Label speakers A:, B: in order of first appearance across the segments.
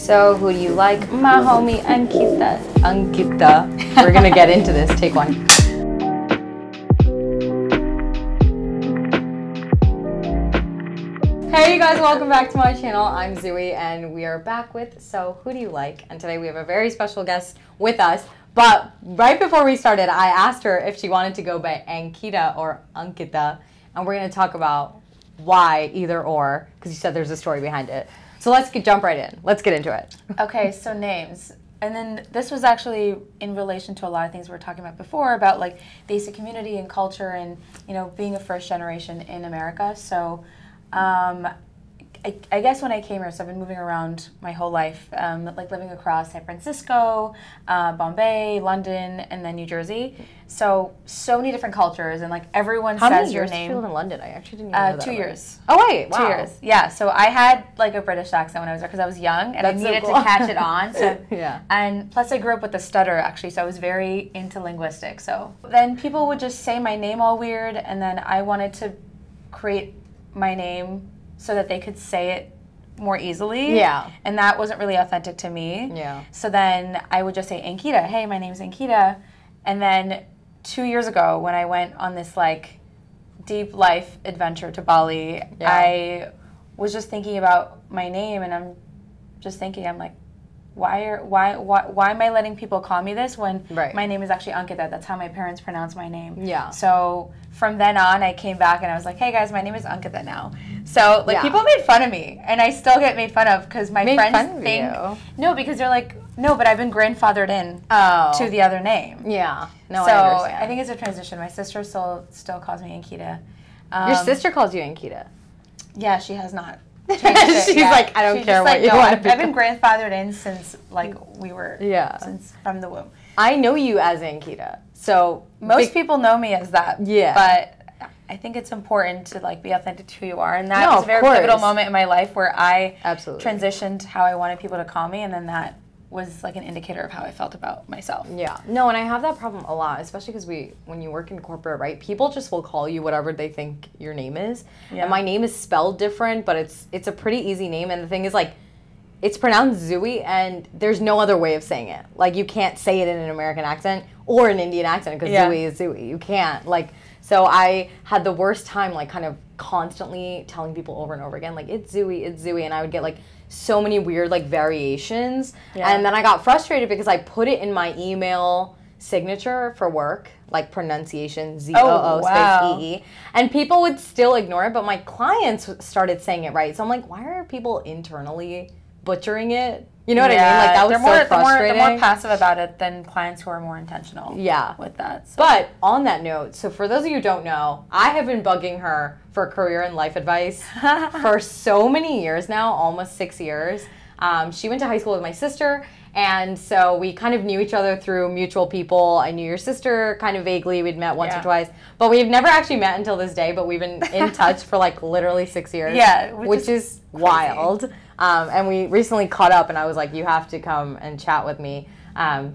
A: So who do you like? My homie Ankita. Ankita. We're gonna get into this. Take one. Hey you guys, welcome back to my channel. I'm Zooey and we are back with So Who Do You Like? And today we have a very special guest with us. But right before we started, I asked her if she wanted to go by Ankita or Ankita. And we're gonna talk about why either or, because you said there's a story behind it. So let's jump right in. Let's get into it.
B: Okay, so names. And then this was actually in relation to a lot of things we were talking about before about like the ASIC community and culture and, you know, being a first generation in America. So I guess when I came here, so I've been moving around my whole life, like living across San Francisco, Bombay, London, and then New Jersey. So many different cultures, and like everyone says your name. How many years did you
A: live in London? I actually didn't even know that.
B: 2 years.
A: Oh wait, wow.
B: 2 years. Yeah. So I had like a British accent when I was there because I was young and I needed to catch it on. So
A: yeah.
B: And plus I grew up with a stutter actually, so I was very into linguistics. So then people would just say my name all weird, and then I wanted to create my name so that they could say it more easily.
A: Yeah.
B: And that wasn't really authentic to me.
A: Yeah.
B: So then I would just say Ankita. Hey, my name's Ankita. And then 2 years ago when I went on this like deep life adventure to Bali, yeah. I was just thinking about my name, and I'm just thinking, I'm like, why am I letting people call me this when my name is actually Ankita? That's how my parents pronounce my name.
A: Yeah.
B: So from then on, I came back and I was like, hey guys, my name is Ankita now. So like people made fun of me, and I still get made fun of because my friends think no, because they're like, no, but I've been grandfathered in to the other name.
A: Yeah. No,
B: so
A: I understand.
B: I think it's a transition. My sister still calls me Ankita.
A: Your sister calls you Ankita?
B: Yeah, she has not.
A: She's like, I don't care what you want to be.
B: I've been grandfathered in since like we were since from the womb.
A: I know you as Ankita, so
B: most people know me as that.
A: Yeah,
B: but I think it's important to like be authentic to who you are, and that was a very pivotal moment in my life where I transitioned how I wanted people to call me, and then that was like an indicator of how I felt about myself.
A: Yeah. No, and I have that problem a lot, especially because when you work in corporate, right, people just will call you whatever they think your name is. Yeah. And my name is spelled different, but it's a pretty easy name. And the thing is, like, it's pronounced Zooey, and there's no other way of saying it. Like, you can't say it in an American accent or an Indian accent because Zooey is Zooey. You can't. Like, so I had the worst time, like, kind of constantly telling people over and over again, like, it's Zooey, and I would get, like, so many weird like variations, and then I got frustrated because I put it in my email signature for work, like pronunciation ZOO space EE, and people would still ignore it, but my clients started saying it right. So I'm like, why are people internally butchering it? You know what I mean? Like that was so frustrating.
B: They're more passive about it than clients who are more intentional with that. So.
A: But on that note, so for those of you who don't know, I have been bugging her for career and life advice for so many years now, almost 6 years. She went to high school with my sister, and so we kind of knew each other through mutual people. I knew your sister kind of vaguely. We'd met once or twice, but we've never actually met until this day, but we've been in touch for like literally 6 years.
B: Yeah.
A: Which is wild. And we recently caught up, and I was like, you have to come and chat with me.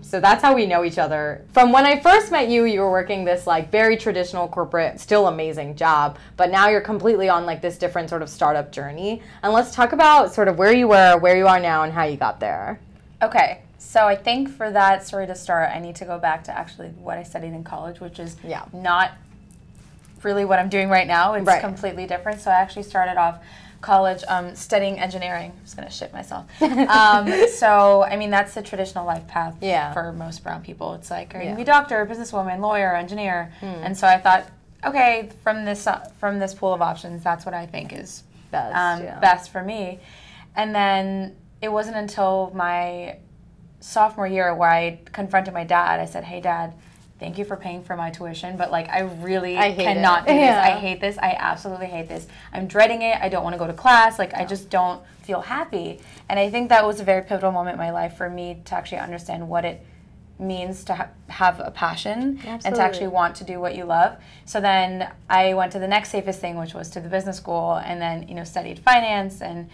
A: So that's how we know each other. From when I first met you, you were working this like very traditional corporate, still amazing job, but now you're completely on like this different sort of startup journey. And let's talk about sort of where you were, where you are now, and how you got there.
B: Okay. So I think for that story to start, I need to go back to actually what I studied in college, which is not really what I'm doing right now. It's completely different. So I actually started off college studying engineering. I'm just going to shit myself. So, I mean, that's the traditional life path for most brown people. It's like, are you going to be doctor, businesswoman, lawyer, engineer? And so I thought, okay, from this pool of options, that's what I think is best for me. And then it wasn't until my sophomore year where I confronted my dad. I said, hey, Dad, thank you for paying for my tuition, but like I really cannot do this. I hate this. I absolutely hate this. I'm dreading it. I don't want to go to class. Like I just don't feel happy. And I think that was a very pivotal moment in my life for me to actually understand what it means to have a passion and to actually want to do what you love. So then I went to the next safest thing, which was to the business school, and then studied finance and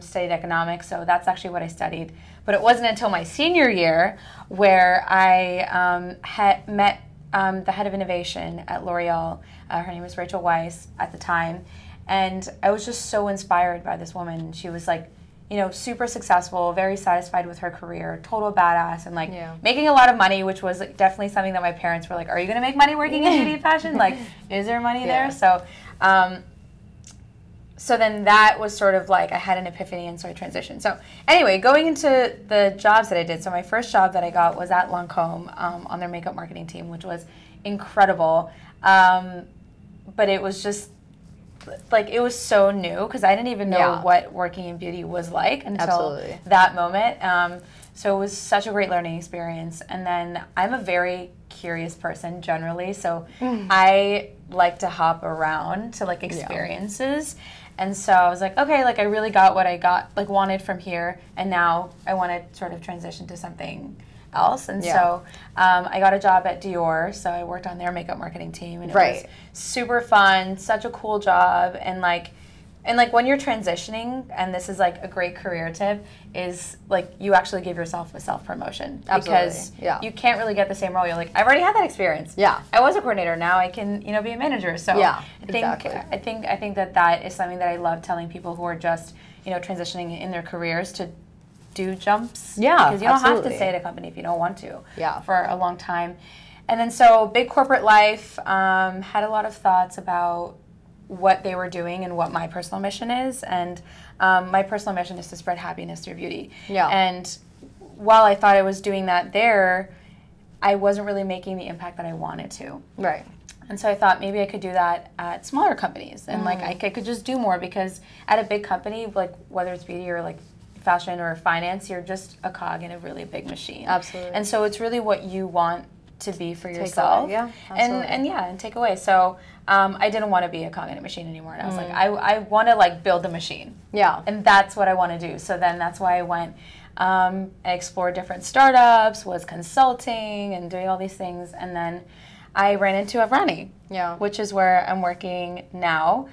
B: studied economics. So that's actually what I studied. But it wasn't until my senior year where I had met the head of innovation at L'Oreal. Her name was Rachel Weisz at the time. And I was just so inspired by this woman. She was like, you know, super successful, very satisfied with her career, total badass, and like making a lot of money, which was like, definitely something that my parents were like, are you going to make money working in beauty and fashion? Like, is there money there? So, so then that was sort of like, I had an epiphany, and so I transitioned. So anyway, going into the jobs that I did, so my first job that I got was at Lancôme on their makeup marketing team, which was incredible. But it was just, like, it was so new because I didn't even know what working in beauty was like until that moment. So it was such a great learning experience. And then I'm a very curious person generally, so I like to hop around to like experiences. And so I was like, okay, like I really got what I wanted from here, and now I want to sort of transition to something else. And so I got a job at Dior, so I worked on their makeup marketing team, and it was super fun, such a cool job. And like when you're transitioning, and this is like a great career tip, is like you actually give yourself a self-promotion. Because you can't really get the same role. You're like, I've already had that experience. I was a coordinator, now I can, you know, be a manager. So I think that is something that I love telling people who are just, you know, transitioning in their careers to do jumps. Because you don't have to stay at a company if you don't want to for a long time. And then so big corporate life, had a lot of thoughts about what they were doing and what my personal mission is. And my personal mission is to spread happiness through beauty. And while I thought I was doing that there, I wasn't really making the impact that I wanted to. And so I thought maybe I could do that at smaller companies. And like I could just do more, because at a big company, like whether it's beauty or like fashion or finance, you're just a cog in a really big machine. And so it's really what you want to be for yourself. And take away. So I didn't want to be a cog in a machine anymore. And I was like, I want to like build the machine. And that's what I want to do. So then that's why I went and explored different startups, was consulting and doing all these things. And then I ran into Avrani, which is where I'm working now.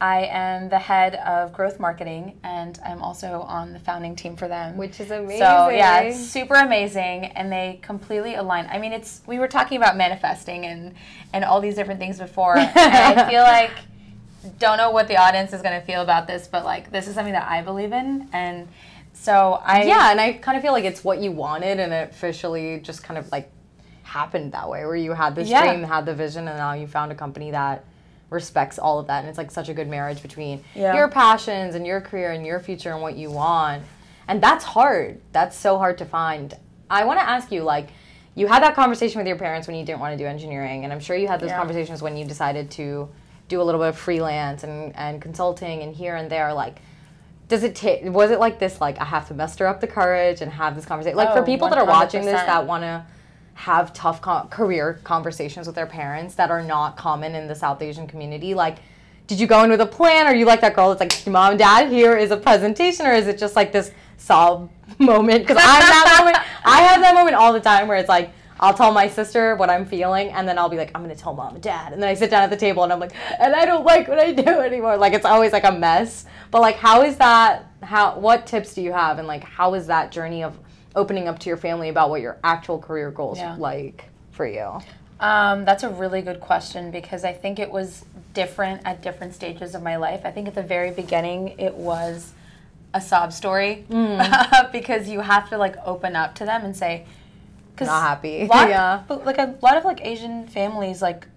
B: I am the head of growth marketing, and I'm also on the founding team for them. Which is amazing. So yeah, it's super amazing, and they completely align. I mean, we were talking about manifesting and all these different things before, and I feel like, don't know what the audience is going to feel about this, but like this is something that I believe in, and so and I kind of feel like it's what you wanted, and it officially just kind of like happened that way, where you had this dream, had the vision, and now you found a company that respects all of that, and it's like such a good marriage between your passions and your career and your future and what you want. And that's hard. That's so hard to find. I want to ask you, like, you had that conversation with your parents when you didn't want to do engineering, and I'm sure you had those conversations when you decided to do a little bit of freelance and consulting and here and there. Like, was it like this, like, I have to muster up the courage and have this conversation? Like, for people 100%. That are watching this that want to have tough career conversations with their parents that are not common in the South Asian community, like, did you go in with a plan? Or are you like that girl that's like, Mom, Dad, here is a presentation? Or is it just like this sob moment? Because I have that moment all the time where it's like, I'll tell my sister what I'm feeling, and then I'll be like, I'm going to tell Mom and Dad. And then I sit down at the table and I'm like, and I don't like what I do anymore. Like, it's always like a mess. But like, how is that, what tips do you have? And like, how is that journey of opening up to your family about what your actual career goals like for you? That's a really good question, because I think it was different at different stages of my life. I think at the very beginning it was a sob story because you have to like open up to them and say,
A: not happy.
B: But like a lot of like Asian families like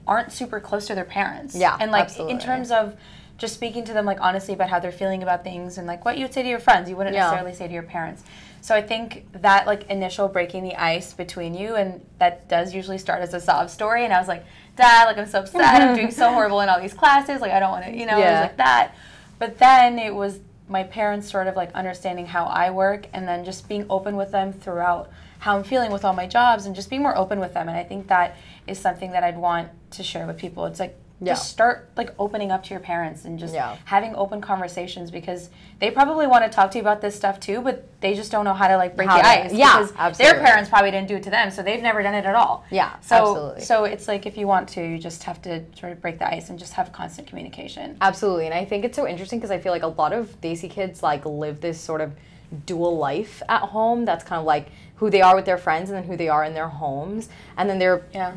B: aren't super close to their parents. And like in terms of just speaking to them like honestly about how they're feeling about things, and like what you would say to your friends, you wouldn't necessarily say to your parents. So I think that like initial breaking the ice between you, and that does usually start as a sob story. And I was like, Dad, like I'm so upset, I'm doing so horrible in all these classes, like I don't want to, it was like that. But then it was my parents sort of like understanding how I work, and then just being open with them throughout how I'm feeling with all my jobs, and just being more open with them. And I think that is something that I'd want to share with people. It's like, just start like opening up to your parents and just having open conversations, because they probably want to talk to you about this stuff too, but they just don't know how to like break the ice. Because their parents probably didn't do it to them, so they've never done it at all. So it's like, if you want to, you just have to sort of break the ice and just have constant communication.
A: Absolutely. And I think it's so interesting because I feel like a lot of Desi kids like live this sort of dual life at home that's kind of like who they are with their friends and then who they are in their homes, and then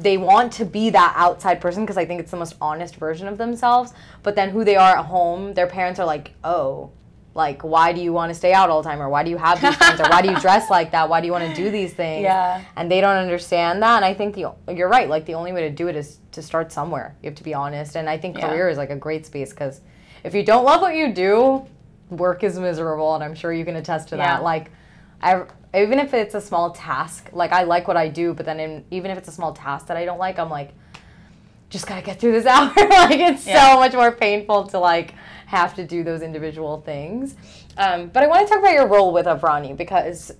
A: they want to be that outside person because I think it's the most honest version of themselves, but then who they are at home, their parents are like, oh, like, why do you want to stay out all the time, or why do you have these things, or why do you dress like that, why do you want to do these things?
B: Yeah.
A: And they don't understand that. And I think you're right, like the only way to do it is to start somewhere. You have to be honest. And I think career is like a great space, because if you don't love what you do, work is miserable, and I'm sure you can attest to that. Like, even if it's a small task, like I like what I do, but then even if it's a small task that I don't like, I'm like, just gotta get through this hour. Like, it's so much more painful to like have to do those individual things. But I want to talk about your role with Avrani, because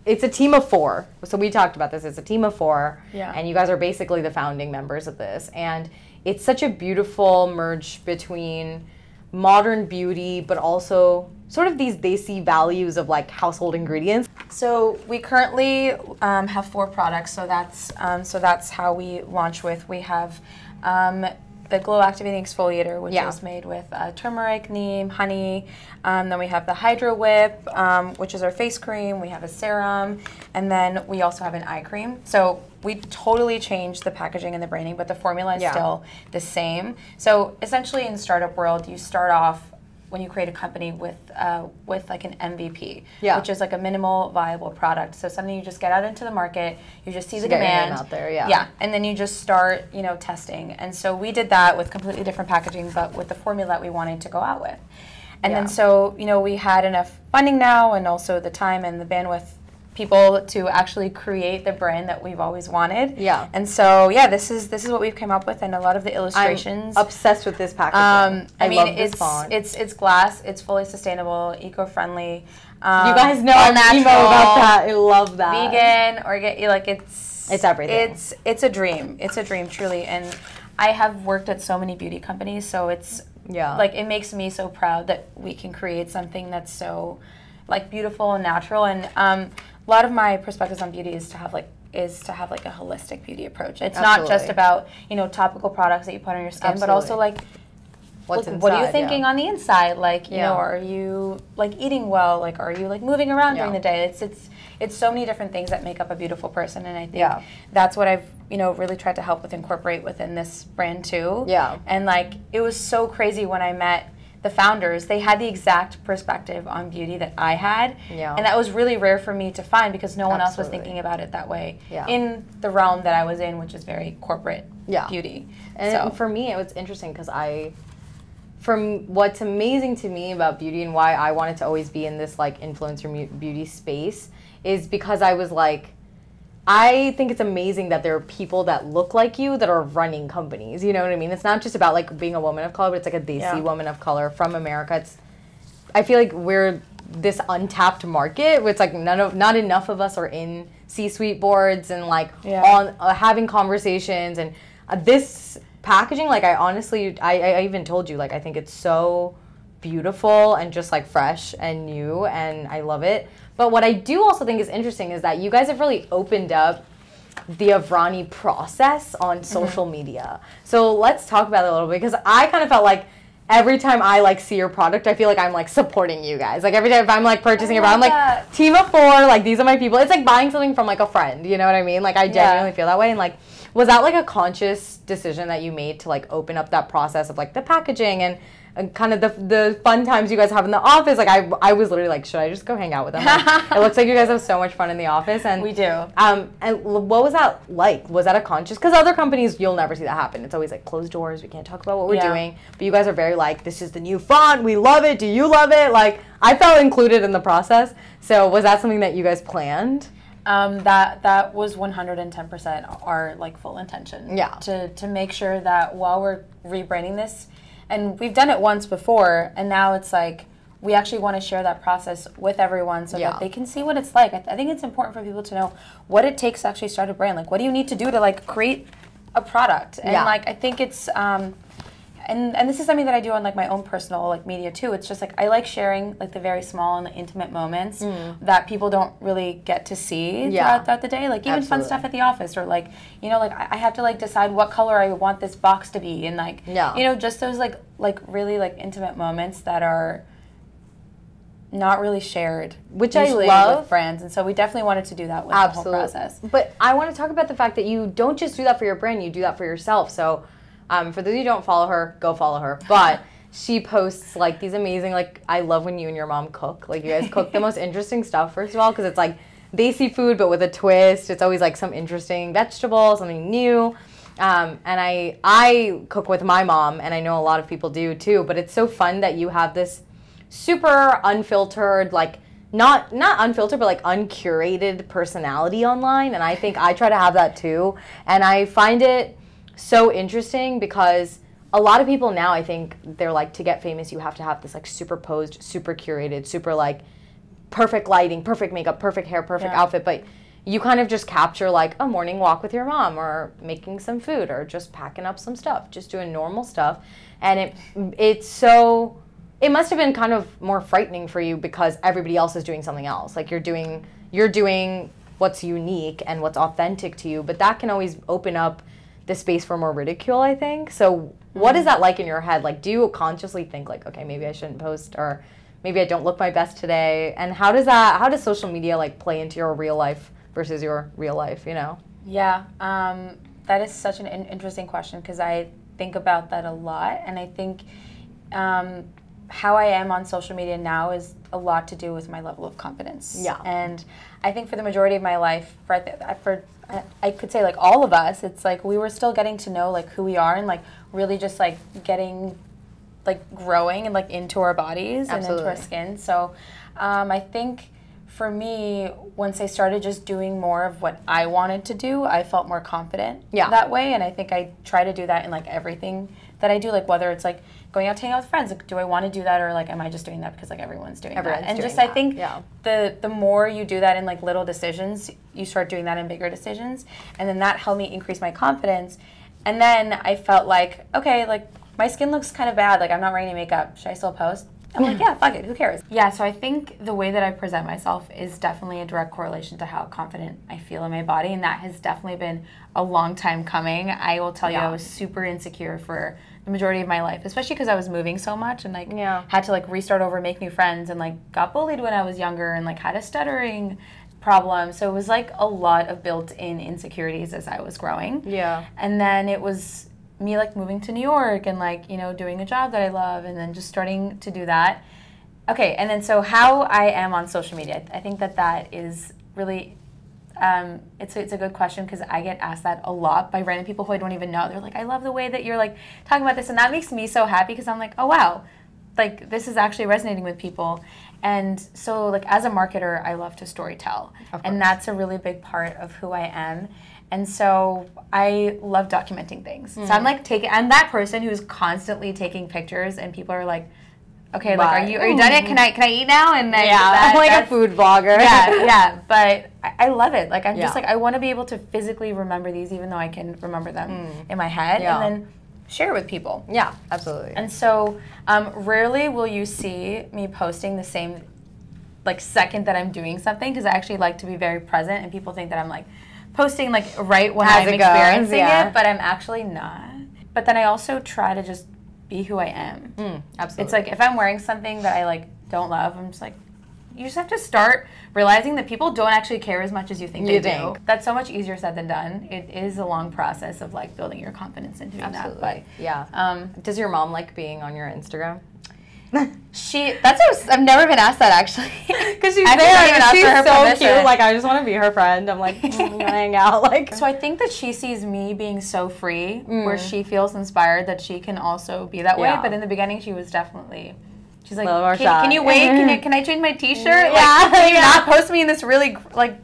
A: it's a team of 4. So we talked about this. It's a team of 4, and you guys are basically the founding members of this. And it's such a beautiful merge between modern beauty, but also sort of these desi values of like household ingredients.
B: So we currently have 4 products. So that's how we launch with. We have the Glow Activating Exfoliator, which is made with turmeric, neem, honey. Then we have the Hydro Whip, which is our face cream. We have a serum, and then we also have an eye cream. So we totally changed the packaging and the branding, but the formula is still the same. So essentially, in startup world, you start off when you create a company with like an MVP, which is like a minimal viable product. So something you just get out into the market, you just see the demand
A: get your name out there,
B: and then you just start, testing. And so we did that with completely different packaging, but with the formula that we wanted to go out with. And then so, we had enough funding now, and also the time and the bandwidth people to actually create the brand that we've always wanted.
A: Yeah.
B: And so this is what we've come up with, and a lot of the illustrations.
A: I'm obsessed with this packaging. I love this font.
B: It's glass. It's fully sustainable, eco-friendly.
A: You guys know I'm emo about that. I love that.
B: Vegan, organic, like it's
A: everything.
B: It's a dream. It's a dream, truly. And I have worked at so many beauty companies, so it's like it makes me so proud that we can create something that's so like beautiful and natural. And a lot of my perspectives on beauty is to have like a holistic beauty approach. It's not just about topical products that you put on your skin, but also like what are you thinking on the inside? Like are you like eating well? Like are you like moving around during the day? It's so many different things that make up a beautiful person, and I think that's what I've really tried to help with incorporate within this brand too.
A: Yeah.
B: And like it was so crazy when I met the founders. They had the exact perspective on beauty that I had, and that was really rare for me to find, because no one else was thinking about it that way in the realm that I was in, which is very corporate beauty.
A: And for me, it was interesting because from what's amazing to me about beauty and why I wanted to always be in this like influencer beauty space is because I was like, I think it's amazing that there are people that look like you that are running companies. You know what I mean? It's not just about like being a woman of color, but it's like a desi woman of color from America. I feel like we're this untapped market where it's like not enough of us are in C-suite boards and like on having conversations. And this packaging, like I even told you, like I think it's so beautiful and just like fresh and new, and I love it. But what I do also think is interesting is that you guys have really opened up the Avrani process on social media. So let's talk about it a little bit, because I kind of felt like every time I like see your product, I feel like I'm like supporting you guys. Like every time if I'm like purchasing a product, I'm like team of 4, like these are my people. It's like buying something from like a friend, you know what I mean? Like I genuinely feel that way. And like, was that like a conscious decision that you made to like open up that process of like the packaging and kind of the fun times you guys have in the office? Like I was literally like, should I just go hang out with them? Like, it looks like you guys have so much fun in the office. And
B: we do.
A: And what was that like? Was that a conscious? Because other companies, you'll never see that happen. It's always like closed doors. We can't talk about what we're doing. But you guys are very like, this is the new font. We love it. Do you love it? Like I felt included in the process. So was that something that you guys planned?
B: That was 110% our like full intention.
A: Yeah.
B: To make sure that while we're rebranding this, and we've done it once before, and now it's like we actually want to share that process with everyone so that they can see what it's like. I think it's important for people to know what it takes to actually start a brand. Like, what do you need to do to like create a product? And like I think it's and this is something that I do on like my own personal like media too. It's just like I like sharing like the very small and the intimate moments that people don't really get to see throughout the day. Like even fun stuff at the office, or like like I have to like decide what color I want this box to be, and like just those like really like intimate moments that are not really shared,
A: which I love
B: with friends. And so we definitely wanted to do that with the whole process.
A: But I want to talk about the fact that you don't just do that for your brand, you do that for yourself. So for those of you who don't follow her, go follow her. But she posts like these amazing, like, I love when you and your mom cook. Like, you guys cook the most interesting stuff, first of all, because it's like desi food, but with a twist. It's always like some interesting vegetable, something new. And I cook with my mom, and I know a lot of people do too, but it's so fun that you have this super unfiltered, like, not unfiltered, but like uncurated personality online. And I think I try to have that too. And I find it so interesting because a lot of people now, I think they're like, to get famous, you have to have this like super posed, super curated, super like perfect lighting, perfect makeup, perfect hair, perfect outfit. But you kind of just capture like a morning walk with your mom, or making some food, or just packing up some stuff, just doing normal stuff. And it must have been kind of more frightening for you because everybody else is doing something else. Like, you're doing what's unique and what's authentic to you, but that can always open up the space for more ridicule, I think. So what is that like in your head? Like, do you consciously think like, okay, maybe I shouldn't post, or maybe I don't look my best today? And how does social media like play into your real life versus your real life, you know?
B: Yeah, that is such an interesting question, because I think about that a lot, and I think how I am on social media now is a lot to do with my level of confidence.
A: Yeah.
B: And I think for the majority of my life, I could say like all of us, it's like we were still getting to know like who we are, and like really just like getting like growing and like into our bodies and into our skin. So I think for me, once I started just doing more of what I wanted to do, I felt more confident that way. And I think I try to do that in like everything that I do, like whether it's like going out to hang out with friends, like do I want to do that, or like am I just doing that because like everyone's doing that? And just I think the more you do that in like little decisions, you start doing that in bigger decisions, and then that helped me increase my confidence. And then I felt like, okay, like my skin looks kind of bad, like I'm not wearing any makeup, should I still post? I'm like, yeah, fuck it, who cares? Yeah, so I think the way that I present myself is definitely a direct correlation to how confident I feel in my body, and that has definitely been a long time coming. I will tell you, I was super insecure for the majority of my life, especially because I was moving so much and like had to like restart over, make new friends, and like got bullied when I was younger, and like had a stuttering problem. So it was like a lot of built-in insecurities as I was growing. Yeah. And then it was me like moving to New York and like, you know, doing a job that I love, and then just starting to do that. Okay, and then so how I am on social media, I think that is really, it's a good question, because I get asked that a lot by random people who I don't even know. They're like, I love the way that you're like talking about this, and that makes me so happy, because I'm like, oh wow, like this is actually resonating with people. And so like as a marketer, I love to storytell, and that's a really big part of who I am. And so I love documenting things. So I'm like I'm that person who's constantly taking pictures, and people are like, okay, like are you done yet? Can I eat now? And then
A: I'm like a food vlogger.
B: Yeah. But I love it. Like I'm just like, I want to be able to physically remember these, even though I can remember them in my head, and then share it with people.
A: Yeah, absolutely.
B: And so rarely will you see me posting the same like second that I'm doing something, because I actually like to be very present, and people think that I'm like posting like right when I'm experiencing it, but I'm actually not. But then I also try to just be who I am. Absolutely. It's like if I'm wearing something that I like don't love, I'm just like, you just have to start realizing that people don't actually care as much as you think they do. That's so much easier said than done. It is a long process of like building your confidence and doing that. But
A: does your mom like being on your Instagram?
B: I've never been asked that, actually.
A: Because she's there and she's so cute. Like, I just want to be her friend. I'm like, hang out. Like,
B: so I think that she sees me being so free, where she feels inspired that she can also be that way. But in the beginning, she was definitely, she's like, can you wait? Can I change my T-shirt? Like, can you not post me in this really like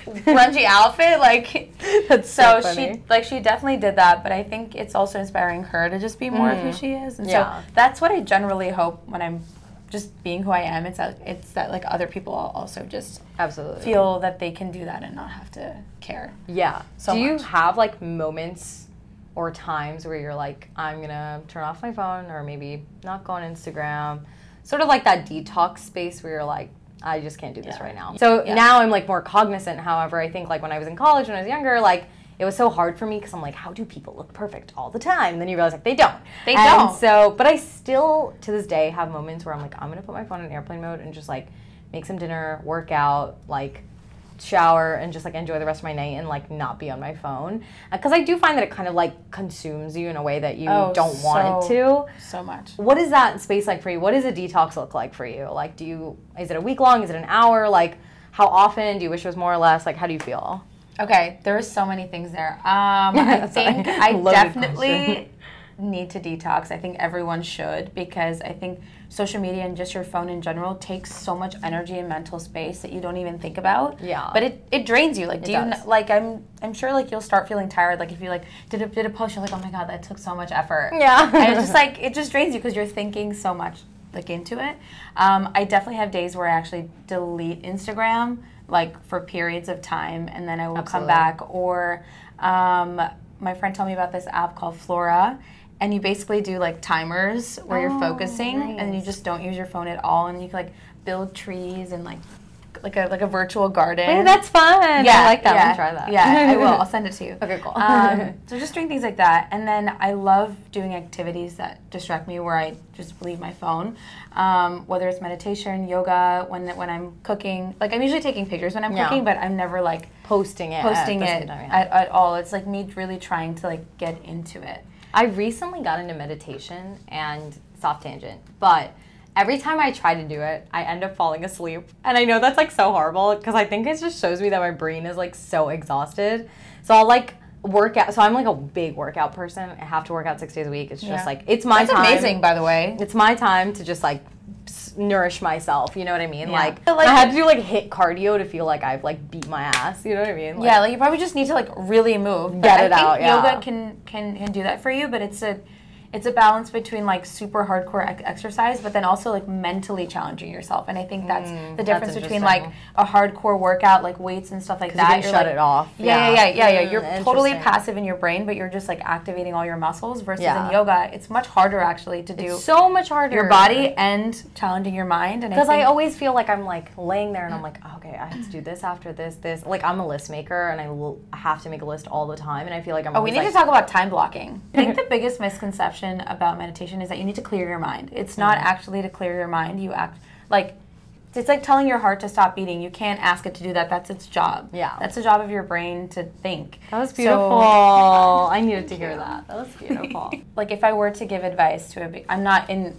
B: grungy outfit? Like,
A: that's so funny.
B: she definitely did that, but I think it's also inspiring her to just be more of who she is. And so that's what I generally hope when I'm just being who I am. It's that like other people also just feel that they can do that and not have to care.
A: Yeah. So do you have like moments or times where you're like, I'm gonna turn off my phone, or maybe not go on Instagram, sort of like that detox space where you're like, I just can't do this right now. So now I'm like more cognizant. However, I think like when I was in college, when I was younger, like it was so hard for me, because I'm like, how do people look perfect all the time? And then you realize like they don't. They don't. So, but I still to this day have moments where I'm like, I'm gonna put my phone in airplane mode and just like make some dinner, work out, like shower and just like enjoy the rest of my night and like not be on my phone, because I do find that it kind of like consumes you in a way that you don't want it to
B: so much.
A: What is that space like for you? What does a detox look like for you? Like, is it a week long? Is it an hour? Like, how often? Do you wish it was more or less? Like, how do you feel?
B: Okay, there are so many things there. I think I definitely need to detox. I think everyone should, because I think social media and just your phone in general takes so much energy and mental space that you don't even think about.
A: Yeah.
B: But it drains you. Like, I'm sure like you'll start feeling tired. Like if you like did a post, you're like, oh my god, that took so much effort.
A: Yeah.
B: And it's just like it just drains you because you're thinking so much like into it. I definitely have days where I actually delete Instagram like for periods of time, and then I will come back. Or my friend told me about this app called Flora. And you basically do like timers where you're focusing, and you just don't use your phone at all, and you can like build trees and like a virtual garden.
A: Hey, that's fun. Yeah, I like that. I'm gonna try that.
B: Yeah, I will. I'll send it to you.
A: Okay, cool.
B: So just doing things like that, and then I love doing activities that distract me, where I just leave my phone. Whether it's meditation, yoga, when I'm cooking. Like I'm usually taking pictures when I'm cooking, but I'm never like
A: posting it
B: at all. It's like me really trying to like get into it.
A: I recently got into meditation, and soft tangent, but every time I try to do it, I end up falling asleep. And I know that's like so horrible, because I think it just shows me that my brain is like so exhausted. So I'll like work out. So I'm like a big workout person. I have to work out 6 days a week. It's just like, it's my time.
B: That's amazing, by the way.
A: It's my time to just like nourish myself, you know what I mean? Like I had to do like HIIT cardio to feel like I've like beat my ass, you know what I mean?
B: Like, like you probably just need to like really move.
A: Get it out.
B: Yoga can do that for you, but it's a balance between like super hardcore exercise, but then also like mentally challenging yourself. And I think that's the difference between like a hardcore workout, like weights and stuff like that.
A: You can shut it off.
B: Yeah. You're totally passive in your brain, but you're just like activating all your muscles. Versus in yoga, it's much harder actually to do.
A: It's so much harder.
B: Your body and challenging your mind. And
A: because I always feel like I'm like laying there and I'm like, oh, okay, I have to do this after this. Like I'm a list maker, and I have to make a list all the time, and I feel like I'm.
B: We need to talk about time blocking. I think the biggest misconception about meditation is that you need to clear your mind. It's not actually to clear your mind. You act like it's like telling your heart to stop beating. You can't ask it to do that. That's its job.
A: Yeah.
B: That's the job of your brain to think.
A: That was beautiful. I needed to hear that. That was beautiful.
B: Like if I were to give advice to I'm not in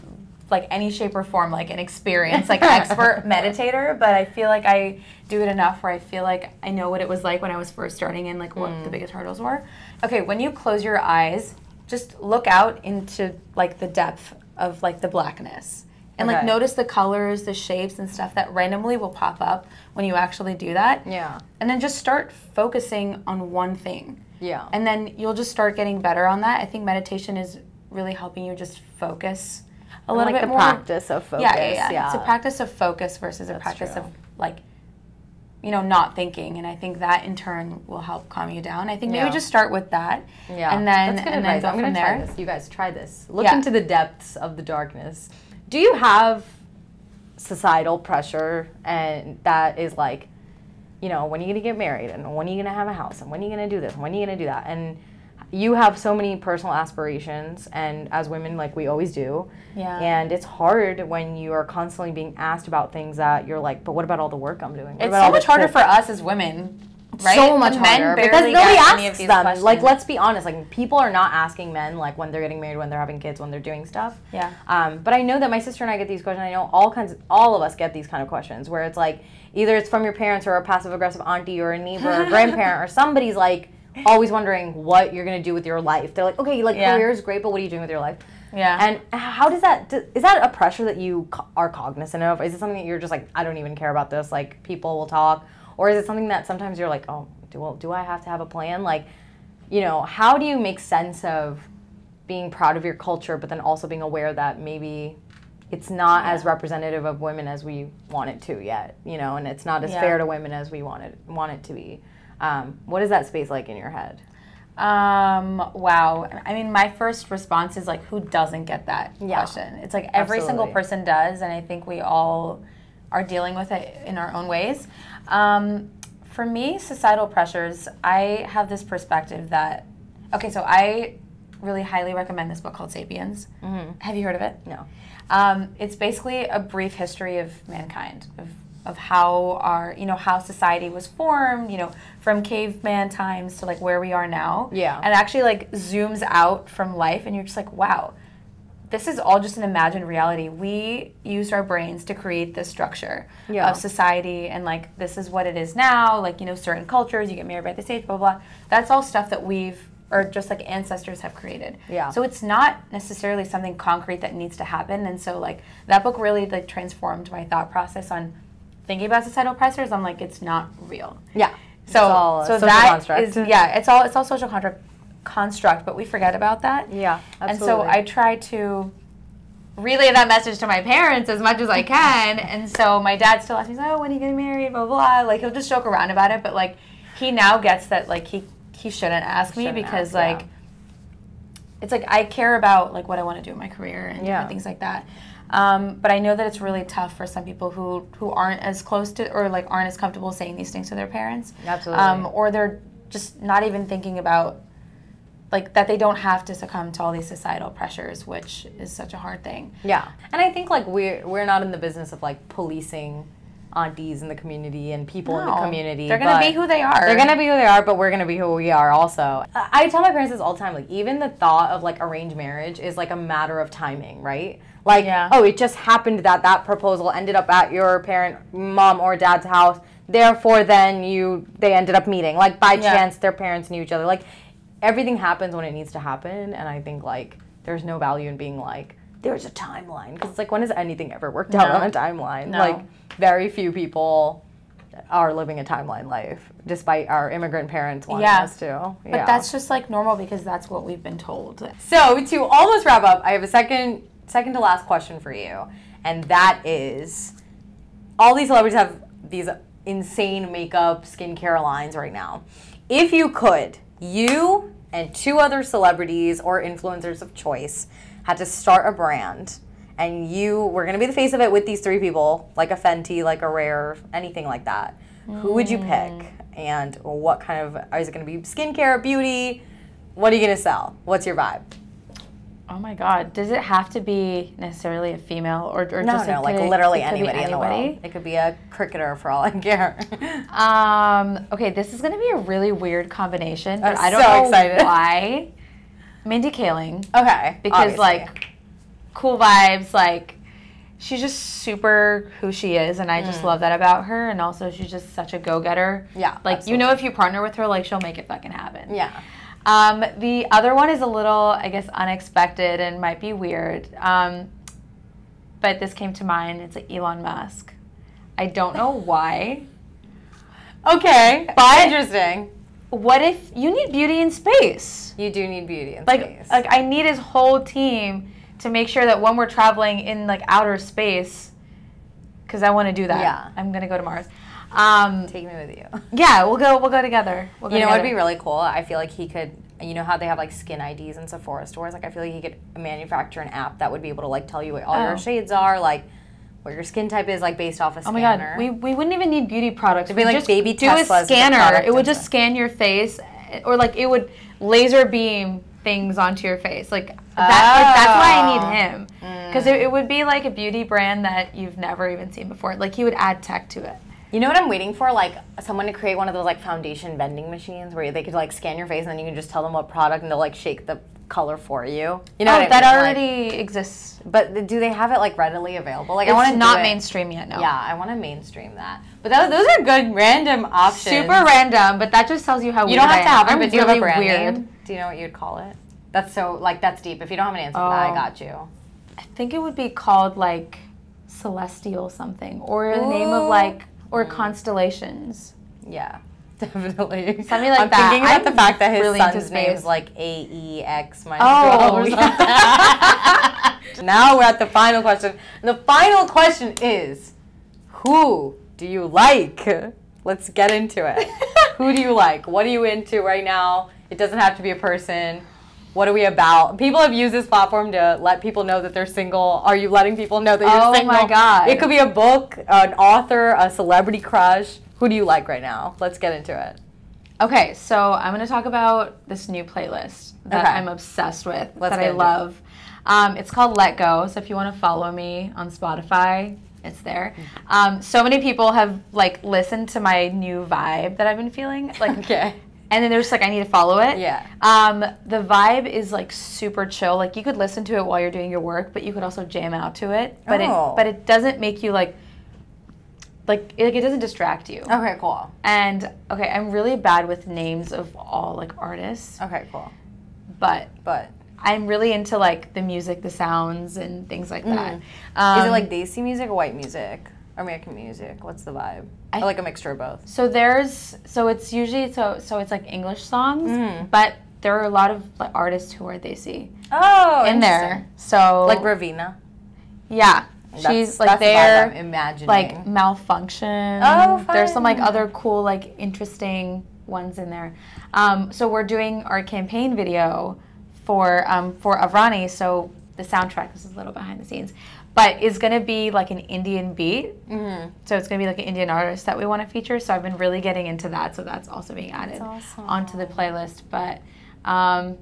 B: like any shape or form like an experienced like expert meditator, but I feel like I do it enough where I feel like I know what it was like when I was first starting and like what the biggest hurdles were. Okay, when you close your eyes, just look out into like the depth of like the blackness, and like notice the colors, the shapes and stuff that randomly will pop up when you actually do that.
A: Yeah.
B: And then just start focusing on one thing.
A: Yeah.
B: And then you'll just start getting better on that. I think meditation is really helping you just focus a little bit more.
A: Like the practice of focus.
B: Yeah. It's a practice of focus versus a practice of like, you know, not thinking. And I think that in turn will help calm you down. I think maybe just start with that.
A: Yeah.
B: And then,
A: that's good
B: and
A: advice.
B: then go from there.
A: Try this. You guys try this. Look into the depths of the darkness. Do you have societal pressure and that is like, you know, when are you going to get married, and when are you going to have a house, and when are you going to do this, and when are you going to do that? And you have so many personal aspirations, and as women, like we always do.
B: Yeah.
A: And it's hard when you are constantly being asked about things that you're like, but what about all the work I'm doing?
B: It's so much harder for us as women, right?
A: So much harder because nobody asks them.
B: Questions.
A: Like, let's be honest. Like, people are not asking men like when they're getting married, when they're having kids, when they're doing stuff.
B: Yeah.
A: But I know that my sister and I get these questions. I know all of us get these kind of questions where it's like either it's from your parents or a passive aggressive auntie or a neighbor or a grandparent or somebody's like always wondering what you're gonna do with your life. They're like, okay, like career is great, but what are you doing with your life?
B: Yeah.
A: And how does that, is that a pressure that you are cognizant of? Is it something that you're just like, I don't even care about this, like people will talk? Or is it something that sometimes you're like, oh, do I have to have a plan? Like, you know, how do you make sense of being proud of your culture, but then also being aware that maybe it's not as representative of women as we want it to yet, you know, and it's not as fair to women as we want it to be. What is that space like in your head?
B: Wow. I mean, my first response is like, who doesn't get that question? It's like every single person does, and I think we all are dealing with it in our own ways. For me, societal pressures, I have this perspective that, okay, so I really highly recommend this book called Sapiens. Mm-hmm. Have you heard of it?
A: No.
B: It's basically a brief history of mankind, of how our, how society was formed, from caveman times to like where we are now.
A: Yeah.
B: And actually like zooms out from life, and you're just like, wow, this is all just an imagined reality. We used our brains to create this structure of society, and like this is what it is now. Like, certain cultures, you get married by this age, blah, blah, blah. That's all stuff that or just like ancestors have created.
A: Yeah.
B: So it's not necessarily something concrete that needs to happen. And so like that book really like transformed my thought process on thinking about societal pressures. I'm like, it's not real.
A: Yeah.
B: So that construct. It's all social construct, but we forget about that.
A: Yeah, absolutely.
B: And so I try to relay that message to my parents as much as I can. And so my dad still asks me, oh, when are you getting married, blah, blah, blah. Like, he'll just joke around about it, but like he now gets that like he shouldn't ask me because like it's like I care about like what I want to do in my career and different things like that. But I know that it's really tough for some people who aren't as close to or like aren't as comfortable saying these things to their parents.
A: Absolutely.
B: Or they're just not even thinking about like that they don't have to succumb to all these societal pressures, which is such a hard thing.
A: Yeah. And I think like we're not in the business of like policing aunties in the community and people in the community.
B: They're going to be who they are.
A: They're going to be who they are, but we're going to be who we are also. I tell my parents this all the time, like even the thought of like arranged marriage is like a matter of timing, right? Like, oh, it just happened that proposal ended up at your mom or dad's house. Therefore, then they ended up meeting. Like by chance, their parents knew each other. Like everything happens when it needs to happen. And I think like there's no value in being like, there's a timeline. Because it's like, when has anything ever worked out on a timeline?
B: No.
A: Like very few people are living a timeline life, despite our immigrant parents wanting us to.
B: But that's just like normal because that's what we've been told.
A: So to almost wrap up, I have a second to last question for you. And that is, all these celebrities have these insane makeup, skincare lines right now. If you could, you and 2 other celebrities or influencers of choice had to start a brand, and you were going to be the face of it with these 3 people, like a Fenty, like a Rare, anything like that. Who would you pick? And what kind of, is it going to be skincare, beauty? What are you going to sell? What's your vibe?
B: Oh my God. Does it have to be necessarily a female or just
A: like literally anybody in the world. It could be a cricketer for all I care.
B: Okay, this is going to be a really weird combination, but
A: I'm
B: I don't know why. Mindy Kaling.
A: Okay.
B: Because like cool vibes, like she's just super who she is, and I just love that about her. And also she's just such a go-getter.
A: Yeah.
B: Like absolutely. If you partner with her, like she'll make it fucking happen.
A: Yeah.
B: The other one is a little, I guess, unexpected and might be weird. But this came to mind. It's like Elon Musk. I don't know why.
A: Okay. But interesting.
B: What if you need beauty in space?
A: You do need beauty in space.
B: Like I need his whole team to make sure that when we're traveling in like outer space, because I want to do that.
A: Yeah.
B: I'm gonna go to Mars.
A: Take me with you.
B: Yeah, we'll go together.
A: You know what would be really cool? I feel like he could, you know how they have like skin IDs in Sephora stores? Like I feel like he could manufacture an app that would be able to like tell you what all your shades are, like what your skin type is, like based off a scanner.
B: Oh my God, we wouldn't even need beauty products.
A: It'd be like
B: just
A: baby
B: do
A: Teslas
B: a scanner. It would just scan your face, or like it would laser beam things onto your face. Like that's why I need him, because it would be like a beauty brand that you've never even seen before. Like he would add tech to it.
A: You know what I'm waiting for? Like someone to create one of those like foundation vending machines where they could like scan your face and then you can just tell them what product and they'll like shake the color for you. You know what I mean?
B: That already exists.
A: But do they have it like readily available? Like
B: it's
A: I want to
B: not mainstream yet. No.
A: Yeah, I want to mainstream that. But those are good random options.
B: Super random, but that just tells you how weird I am.
A: You don't have to have it, but do you have a brand
B: weird
A: name? Do you know what you'd call it? That's so like that's deep. If you don't have an answer for that, I got you.
B: I think it would be called like Celestial something, or the name of like. Or constellations. Yeah,
A: definitely.
B: Something like
A: I'm
B: that.
A: Thinking about the fact that his son's name is like AEX -12 or something. Now we're at the final question. And the final question is, who do you like? Let's get into it. Who do you like? What are you into right now? It doesn't have to be a person. What are we about? People have used this platform to let people know that they're single. Are you letting people know that you're single?
B: Oh my God.
A: It could be a book, an author, a celebrity crush. Who do you like right now? Let's get into it.
B: Okay, so I'm going to talk about this new playlist that I'm obsessed with, that I love. It's called Let Go, so if you want to follow me on Spotify, it's there. So many people have like listened to my new vibe that I've been feeling. Like,
A: okay.
B: And then they're just like, I need to follow it.
A: Yeah.
B: The vibe is like super chill. Like you could listen to it while you're doing your work, but you could also jam out to it. But it doesn't make you like it doesn't distract you.
A: Okay, cool.
B: And okay, I'm really bad with names of all like artists.
A: Okay, cool.
B: But I'm really into like the music, the sounds, and things like that.
A: Is it like Desi music or white music? Or American music? What's the vibe? Or like a mixture of both?
B: So it's usually, so it's like English songs, but there are a lot of like, artists who are Desi.
A: Oh,
B: in there. So
A: like Ravina.
B: Yeah. She's like there,
A: imagining.
B: like Malfunction.
A: Oh, fun.
B: There's some like other cool, like interesting ones in there. So we're doing our campaign video for Avrani. So the soundtrack, this is a little behind the scenes, but is going to be like an Indian beat. So it's going to be like an Indian artist that we want to feature. So I've been really getting into that. So that's also being added onto the playlist. But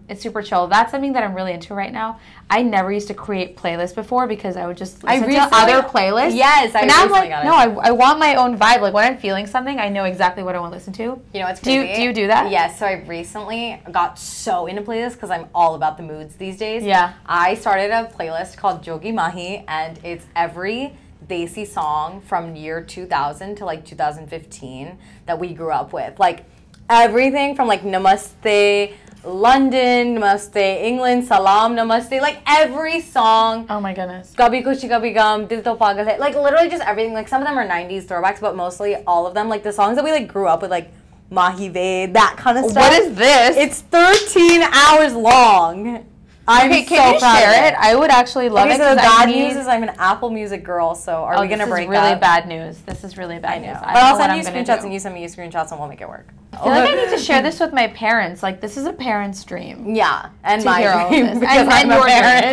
B: it's super chill. That's something that I'm really into right now. I never used to create playlists before because I would just listen to other playlists.
A: Yes,
B: but now I'm like, no, I want my own vibe. Like when I'm feeling something, I know exactly what I want to listen to.
A: You know what's crazy?
B: Do you do that?
A: Yes. So I recently got so into playlists because I'm all about the moods these days.
B: Yeah.
A: I started a playlist called Jogi Mahi, and it's every Desi song from year 2000 to like 2015 that we grew up with. Like everything from like Namaste London, Namaste England, Salam Namaste, like every song.
B: Oh my goodness.
A: Kabhi Khushi Kabhi Gum, Dil To Pagal Hai, like literally just everything. Like some of them are 90s throwbacks, but mostly all of them, like the songs that we like grew up with, like Mahi Ve, that kind of stuff.
B: What is this?
A: It's 13 hours long. I'm
B: okay,
A: so
B: can you
A: proud
B: share
A: of
B: it? I would actually love it.
A: So the bad news is I'm an Apple Music girl, so are we going to break up?
B: This is really bad news. This is really bad news.
A: But I'll send you screenshots and you send me screenshots and we'll make it work.
B: I feel like I need to share this with my parents. Like, this is a parent's dream.
A: Yeah, and
B: my dream.
A: And your dream.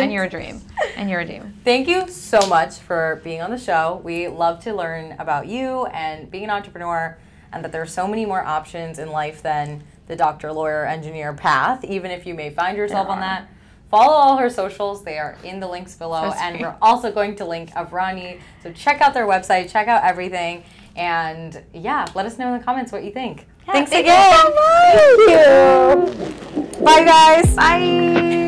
B: And your dream. And your dream.
A: Thank you so much for being on the show. We love to learn about you and being an entrepreneur, and that there are so many more options in life than the doctor, lawyer, engineer path, even if you may find yourself on that. Follow all her socials. They are in the links below. And we're also going to link Avrani. So check out their website. Check out everything. And yeah, let us know in the comments what you think.
B: Yeah,
A: Thanks again.
B: Thank you so much.
A: Thank you. Bye, guys.
B: Bye.